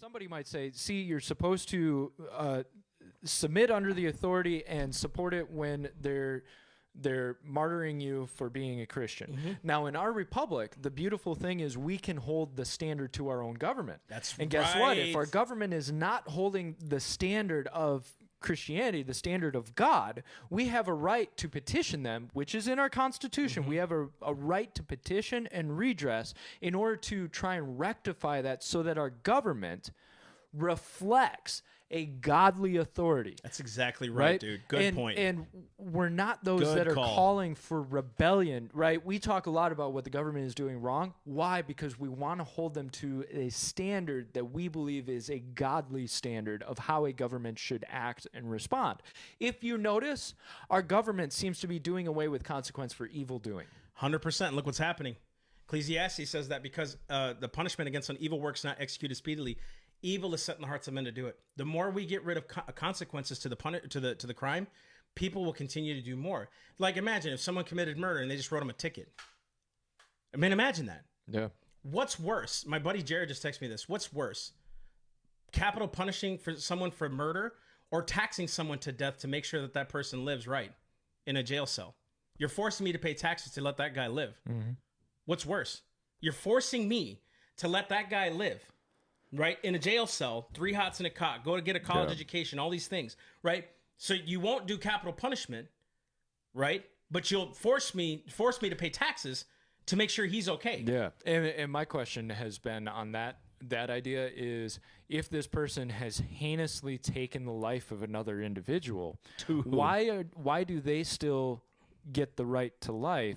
somebody might say, see, you're supposed to submit under the authority and support it when they're martyring you for being a Christian. Mm-hmm. Now, in our republic, the beautiful thing is we can hold the standard to our own government. And guess what? If our government is not holding the standard of Christianity, the standard of God, we have a right to petition them, which is in our Constitution. Mm-hmm. We have a right to petition and redress in order to try and rectify that so that our government reflects a godly authority. That's exactly right, dude. Good point. And we're not those that are calling for rebellion, right? We talk a lot about what the government is doing wrong. Why? Because we want to hold them to a standard that we believe is a godly standard of how a government should act and respond. If you notice, our government seems to be doing away with consequence for evil doing. 100%. Look what's happening. Ecclesiastes says that because the punishment against an evil works not executed speedily, evil is set in the hearts of men to do it. The more we get rid of consequences to the crime, people will continue to do more. Like, imagine if someone committed murder and they just wrote them a ticket. I mean, imagine that. Yeah. What's worse? My buddy Jared just texted me this. What's worse? Capital punishing for someone for murder or taxing someone to death to make sure that that person lives right in a jail cell? You're forcing me to pay taxes to let that guy live. Mm-hmm. What's worse? You're forcing me to let that guy live. Right? In a jail cell, 3 hots in a cot, go to get a college education, all these things, right? So you won't do capital punishment, right? But you'll force me to pay taxes to make sure he's okay. Yeah. And my question has been on that idea is, if this person has heinously taken the life of another individual, why do they still get the right to life?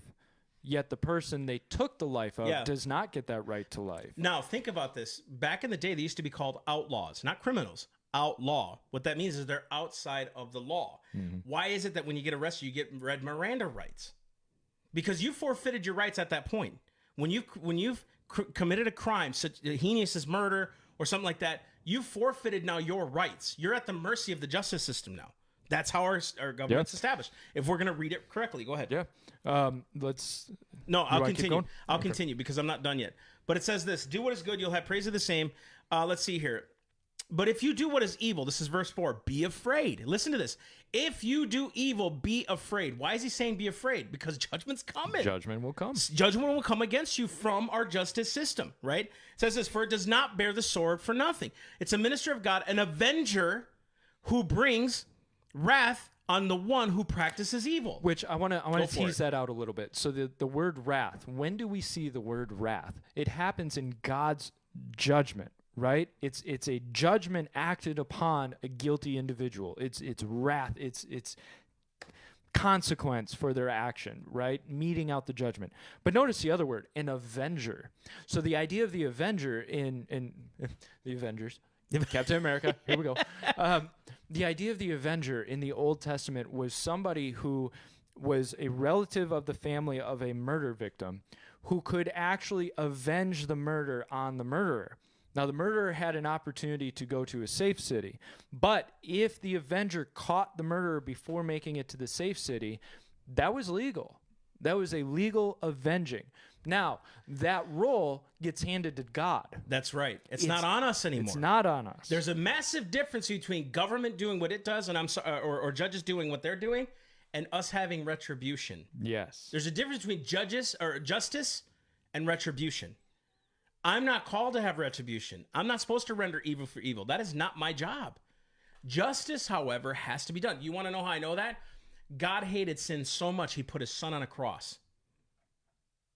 Yet the person they took the life of does not get that right to life. Now, think about this. Back in the day, they used to be called outlaws, not criminals. Outlaw. What that means is they're outside of the law. Mm-hmm. Why is it that when you get arrested, you get read Miranda rights? Because you forfeited your rights at that point. When you've committed a crime, such heinous as murder or something like that, you forfeited now your rights. You're at the mercy of the justice system now. That's how our government's established. If we're going to read it correctly, go ahead. Yeah. Let's. No, I'll continue. I'll continue because I'm not done yet. But it says this: do what is good, you'll have praise of the same. Let's see here. But if you do what is evil, this is verse 4, be afraid. Listen to this. If you do evil, be afraid. Why is he saying be afraid? Because judgment's coming. Judgment will come. Judgment will come against you from our justice system, right? It says this: for it does not bear the sword for nothing. It's a minister of God, an avenger who brings wrath on the one who practices evil. Which I want to tease that out a little bit. So the word wrath, when do we see the word wrath? It happens in God's judgment, right? It's a judgment acted upon a guilty individual. It's wrath. It's consequence for their action, right? Meting out the judgment. But notice the other word, an avenger. So the idea of the avenger in the Avengers, Captain America, here we go. The idea of the avenger in the Old Testament was somebody who was a relative of the family of a murder victim who could actually avenge the murder on the murderer. Now, the murderer had an opportunity to go to a safe city, but if the avenger caught the murderer before making it to the safe city, that was legal. That was a legal avenging. Now, that role gets handed to God. That's right. It's not on us anymore. It's not on us. There's a massive difference between government doing what it does, and or judges doing what they're doing, and us having retribution. Yes. There's a difference between justice and retribution. I'm not called to have retribution. I'm not supposed to render evil for evil. That is not my job. Justice, however, has to be done. You want to know how I know that? God hated sin so much, he put his son on a cross.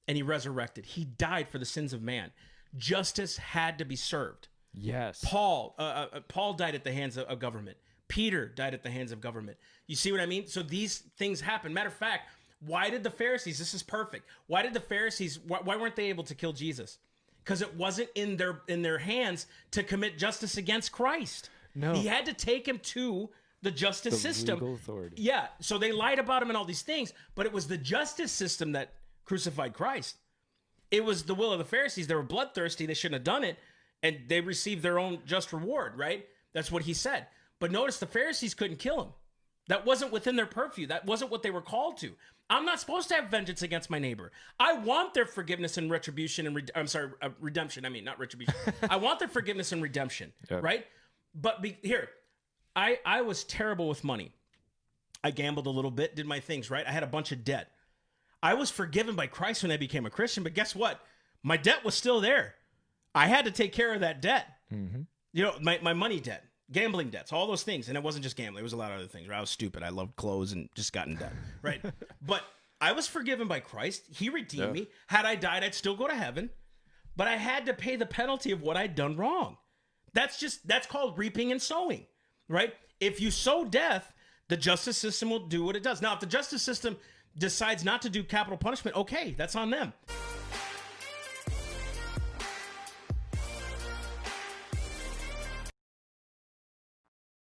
And he resurrected. He died for the sins of man. Justice had to be served. Yes. Paul died at the hands of government. Peter died at the hands of government. You see what I mean? So these things happen. Matter of fact, why did the Pharisees, this is perfect. Why did the Pharisees, why weren't they able to kill Jesus? Because it wasn't in their hands to commit justice against Christ. No. He had to take him to the justice system. Legal authority. Yeah. So they lied about him and all these things, but it was the justice system that crucified Christ. It was the will of the Pharisees. They were bloodthirsty. They shouldn't have done it, and they received their own just reward, right? That's what he said. But notice the Pharisees couldn't kill him. That wasn't within their purview. That wasn't what they were called to. I'm not supposed to have vengeance against my neighbor. I want their forgiveness and retribution and redemption. I mean, not retribution. I want their forgiveness and redemption, right? But here, I was terrible with money. I gambled a little bit, did my things, right? I had a bunch of debt. I was forgiven by Christ when I became a Christian, but guess what? My debt was still there. I had to take care of that debt. Mm-hmm. You know, my money debt, gambling debts, all those things. And it wasn't just gambling. It was a lot of other things. Right? I was stupid. I loved clothes and just got in debt, right? But I was forgiven by Christ. He redeemed me. Had I died, I'd still go to heaven. But I had to pay the penalty of what I'd done wrong. That's called reaping and sowing, right? If you sow death, the justice system will do what it does. Now, if the justice system decides not to do capital punishment, okay, that's on them.